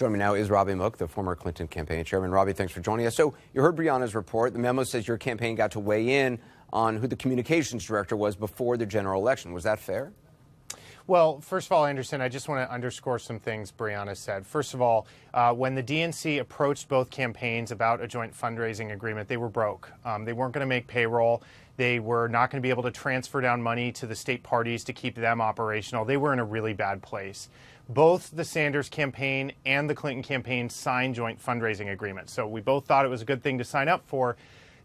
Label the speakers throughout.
Speaker 1: Joining me now is Robbie Mook, the former Clinton campaign chairman. Robbie, thanks for joining us. So you heard Brianna's report. The memo says your campaign got to weigh in on who the communications director was before the general election. Was that fair?
Speaker 2: Well, first of all, Anderson, I just want to underscore some things Brianna said. First of all, when the DNC approached both campaigns about a joint fundraising agreement, they were broke. They weren't going to make payroll. They were not going to be able to transfer down money to the state parties to keep them operational. They were in a really bad place. Both the Sanders campaign and the Clinton campaign signed joint fundraising agreements. So we both thought it was a good thing to sign up for.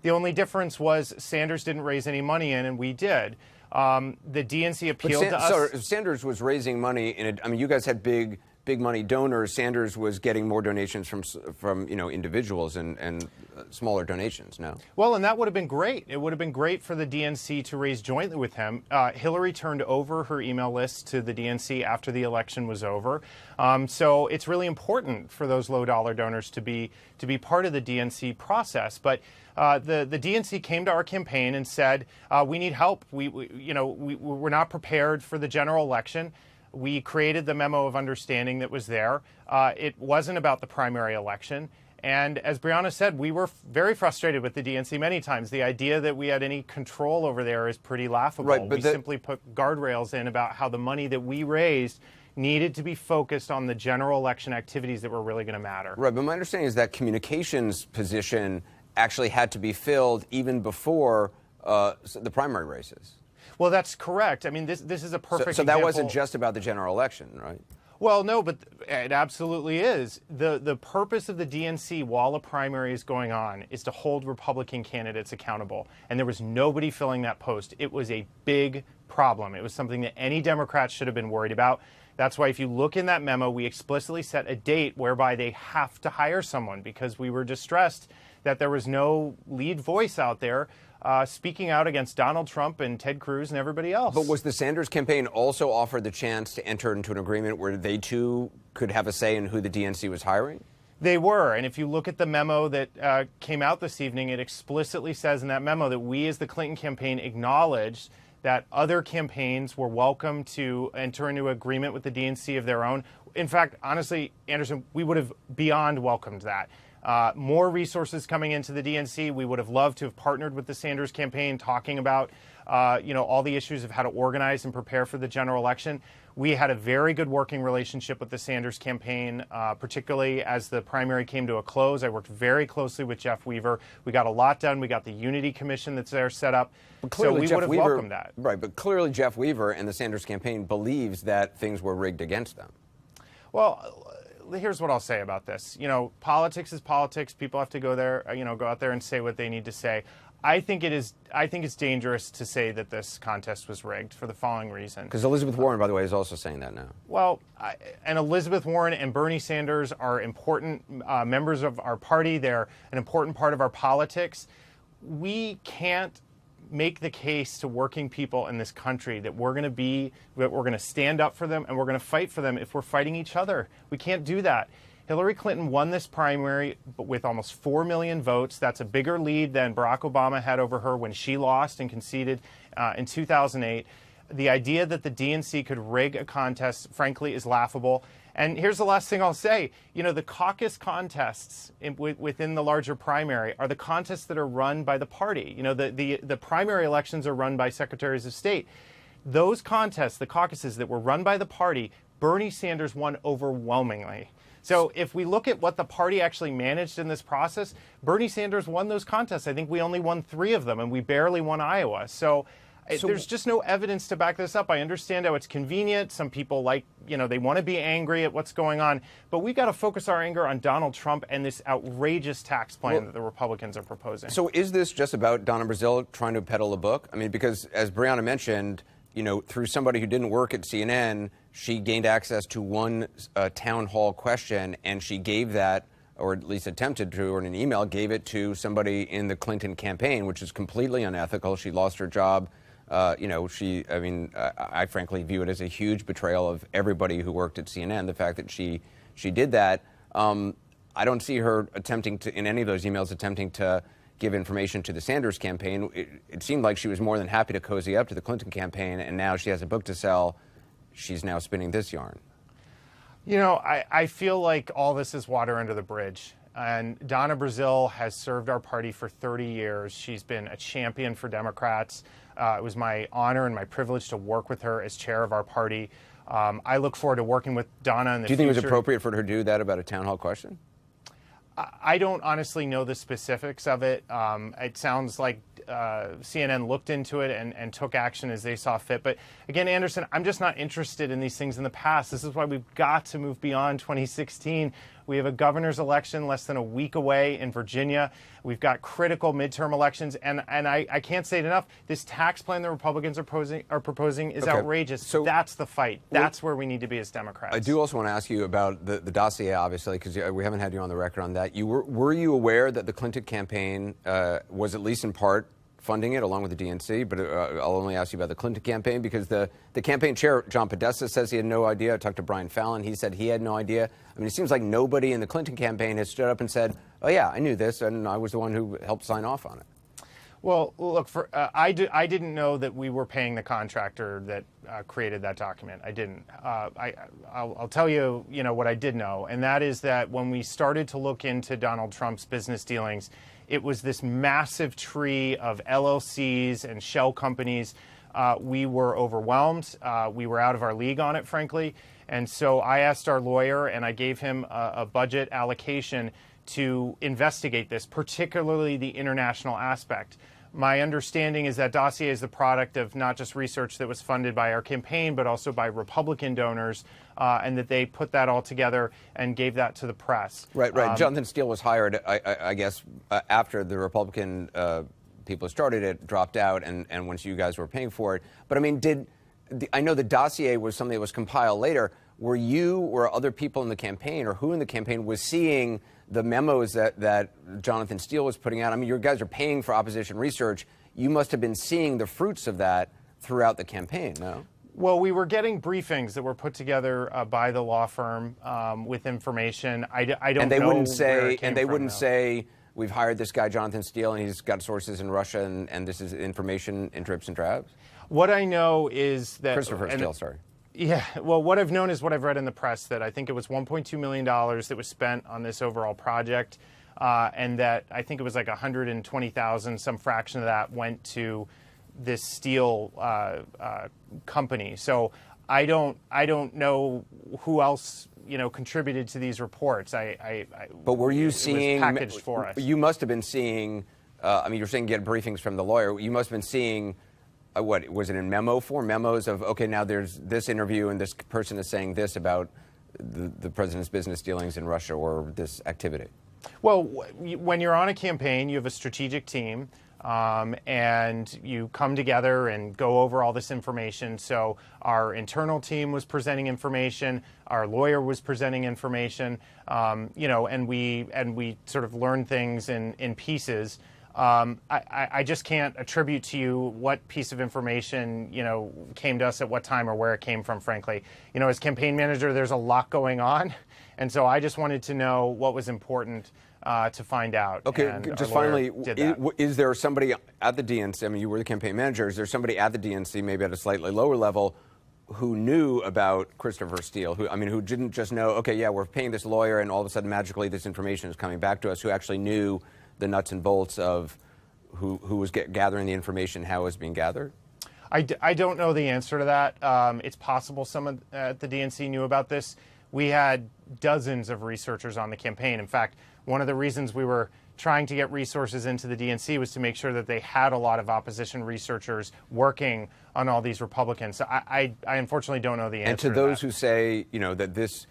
Speaker 2: The only difference was Sanders didn't raise any money in, and we did. The DNC appealed to us.
Speaker 1: So Sanders was raising money I mean, you guys had big money donors. Sanders was getting more donations from individuals and smaller donations. No.
Speaker 2: Well, and that would have been great. It would have been great for the DNC to raise jointly with him. Hilary turned over her email list to the DNC after the election was over. So it's really important for those low dollar donors to be part of the DNC process. But the DNC came to our campaign and said, we need help. We're not prepared for the general election. We created the memo of understanding that was there. It wasn't about the primary election. And as Brianna said, we were very frustrated with the DNC many times. The idea that we had any control over there is pretty laughable.
Speaker 1: Right, but
Speaker 2: we simply put guardrails in about how the money that we raised needed to be focused on the general election activities that were really going to matter.
Speaker 1: Right, but my understanding is that communications position actually had to be filled even before the primary races.
Speaker 2: Well, that's correct. I mean, this is a perfect
Speaker 1: example. So that
Speaker 2: example.
Speaker 1: wasn't just about the general election, right?
Speaker 2: Well, no, but it absolutely is. The purpose of the DNC while a primary is going on is to hold Republican candidates accountable. And there was nobody filling that post. It was a big problem. It was something that any Democrat should have been worried about. That's why if you look in that memo, we explicitly set a date whereby they have to hire someone because we were distressed that there was no lead voice out there speaking out against Donald Trump and Ted Cruz and everybody else.
Speaker 1: But was the Sanders campaign also offered the chance to enter into an agreement where they too could have a say in who the DNC was hiring?
Speaker 2: They were. And if you look at the memo that came out this evening, it explicitly says in that memo that we as the Clinton campaign acknowledged that other campaigns were welcome to enter into agreement with the DNC of their own. In fact, honestly, Anderson, we would have beyond welcomed that. More resources coming into the DNC. We would have loved to have partnered with the Sanders campaign, talking about all the issues of how to organize and prepare for the general election. We had a very good working relationship with the Sanders campaign, particularly as the primary came to a close. I worked very closely with Jeff Weaver. We got a lot done. We got the Unity Commission that's there set up. So we would have welcomed that.
Speaker 1: Right, but clearly Jeff Weaver and the Sanders campaign believes that things were rigged against them.
Speaker 2: Well, here's what I'll say about this. Politics is politics. People have to go there, go out there and say what they need to say. I think it's dangerous to say that this contest was rigged for the following reason.
Speaker 1: Because Elizabeth Warren, by the way, is also saying that now.
Speaker 2: Well, and Elizabeth Warren and Bernie Sanders are important members of our party. They're an important part of our politics. We can't make the case to working people in this country that we're going to stand up for them and we're going to fight for them if we're fighting each other. We can't do that. Hillary Clinton won this primary with almost 4 million votes. That's a bigger lead than Barack Obama had over her when she lost and conceded in 2008. The idea that the DNC could rig a contest, frankly, is laughable. And here's the last thing I'll say. The caucus contests within the larger primary are the contests that are run by the party. The primary elections are run by secretaries of state. Those contests, the caucuses that were run by the party, Bernie Sanders won overwhelmingly. So if we look at what the party actually managed in this process, Bernie Sanders won those contests. I think we only won 3 of them, and we barely won Iowa. So there's just no evidence to back this up. I understand how it's convenient. Some people they want to be angry at what's going on. But we've got to focus our anger on Donald Trump and this outrageous tax plan that the Republicans are proposing.
Speaker 1: So is this just about Donna Brazile trying to peddle a book? I mean, because as Brianna mentioned, through somebody who didn't work at CNN, she gained access to one town hall question, and she gave that, or at least attempted to, or in an email, gave it to somebody in the Clinton campaign, which is completely unethical. She lost her job. I frankly view it as a huge betrayal of everybody who worked at CNN, the fact that she did that. I don't see her attempting to, in any of those emails, attempting to give information to the Sanders campaign. It seemed like she was more than happy to cozy up to the Clinton campaign, and now she has a book to sell. She's now spinning this yarn.
Speaker 2: You know, I feel like all this is water under the bridge. And Donna Brazile has served our party for 30 years. She's been a champion for Democrats. It was my honor and my privilege to work with her as chair of our party. I look forward to working with Donna in the future.
Speaker 1: Do you think it was appropriate for her to do that about a town hall question?
Speaker 2: I don't honestly know the specifics of it. It sounds like CNN looked into it and took action as they saw fit. But again, Anderson, I'm just not interested in these things in the past. This is why we've got to move beyond 2016. We have a governor's election less than a week away in Virginia. We've got critical midterm elections. And I can't say it enough. This tax plan the Republicans are proposing is outrageous. So that's the fight. That's where we need to be as Democrats.
Speaker 1: I do also want to ask you about the dossier, obviously, because we haven't had you on the record on that. Were you aware that the Clinton campaign was at least in part funding it, along with the DNC? But I'll only ask you about the Clinton campaign because the campaign chair, John Podesta, says he had no idea. I talked to Brian Fallon. He said he had no idea. I mean, it seems like nobody in the Clinton campaign has stood up and said, oh, yeah, I knew this, and I was the one who helped sign off on it.
Speaker 2: Well, look, I didn't know that we were paying the contractor that created that document. I didn't. I'll tell you, what I did know, and that is that when we started to look into Donald Trump's business dealings, it was this massive tree of LLCs and shell companies. We were overwhelmed. We were out of our league on it, frankly. And so I asked our lawyer, and I gave him a budget allocation to investigate this, particularly the international aspect. My understanding is that dossier is the product of not just research that was funded by our campaign, but also by Republican donors, and that they put that all together and gave that to the press.
Speaker 1: Right. Jonathan Steele was hired, I guess, after the Republican people started it, dropped out, and once you guys were paying for it. But, I mean, I know the dossier was something that was compiled later. Were you or other people in the campaign, or who in the campaign was seeing the memos that Jonathan Steele was putting out? I mean, you guys are paying for opposition research. You must have been seeing the fruits of that throughout the campaign, no?
Speaker 2: Well, we were getting briefings that were put together by the law firm with information. I don't know.
Speaker 1: And they wouldn't say,
Speaker 2: say,
Speaker 1: we've hired this guy, Jonathan Steele, and he's got sources in Russia, and this is information in drips and drabs?
Speaker 2: What I know is that
Speaker 1: Christopher Steele, sorry.
Speaker 2: Yeah, well, what I've known is what I've read in the press, that I think it was $1.2 million that was spent on this overall project, and that I think it was like $120,000, some fraction of that went to this steel company. So I don't know who else contributed to these reports.
Speaker 1: But were you seeing?
Speaker 2: It was packaged for us.
Speaker 1: You must have been seeing. I mean, you're saying get briefings from the lawyer. You must have been seeing. What was it in memo form? Memos of, okay, now there's this interview and this person is saying this about the president's business dealings in Russia or this activity.
Speaker 2: Well, when you're on a campaign, you have a strategic team, and you come together and go over all this information. So our internal team was presenting information, our lawyer was presenting information, and we sort of learned things in pieces. I just can't attribute to you what piece of information, came to us at what time or where it came from, frankly. As campaign manager, there's a lot going on. And so I just wanted to know what was important to find out.
Speaker 1: Okay,
Speaker 2: and
Speaker 1: just finally, is there somebody at the DNC, I mean, you were the campaign manager, is there somebody at the DNC, maybe at a slightly lower level, who knew about Christopher Steele, who didn't just know, okay, yeah, we're paying this lawyer and all of a sudden magically this information is coming back to us, who actually knew the nuts and bolts of who was gathering the information, how it was being gathered?
Speaker 2: I don't know the answer to that. It's possible someone at the DNC knew about this. We had dozens of researchers on the campaign. In fact, one of the reasons we were trying to get resources into the DNC was to make sure that they had a lot of opposition researchers working on all these Republicans. So I unfortunately don't know the answer.
Speaker 1: And to those who say, that this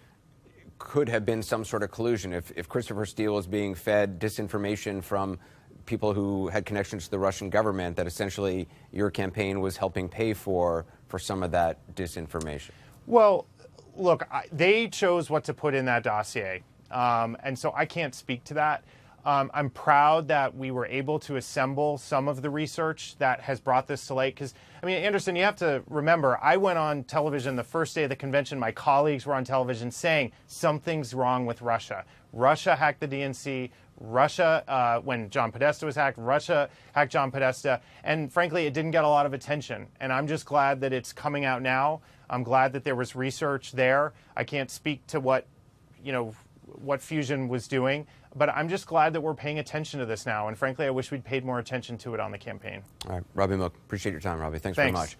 Speaker 1: could have been some sort of collusion, if Christopher Steele is being fed disinformation from people who had connections to the Russian government, that essentially your campaign was helping pay for some of that disinformation.
Speaker 2: Well, look, they chose what to put in that dossier, and so I can't speak to that. I'm proud that we were able to assemble some of the research that has brought this to light. Because, I mean, Anderson, you have to remember, I went on television the first day of the convention. My colleagues were on television saying something's wrong with Russia. Russia hacked the DNC. Russia, when John Podesta was hacked, Russia hacked John Podesta. And frankly, it didn't get a lot of attention. And I'm just glad that it's coming out now. I'm glad that there was research there. I can't speak to what Fusion was doing, but I'm just glad that we're paying attention to this now. And frankly, I wish we'd paid more attention to it on the campaign.
Speaker 1: All right, Robbie Mook, appreciate your time, Robbie. Thanks very much.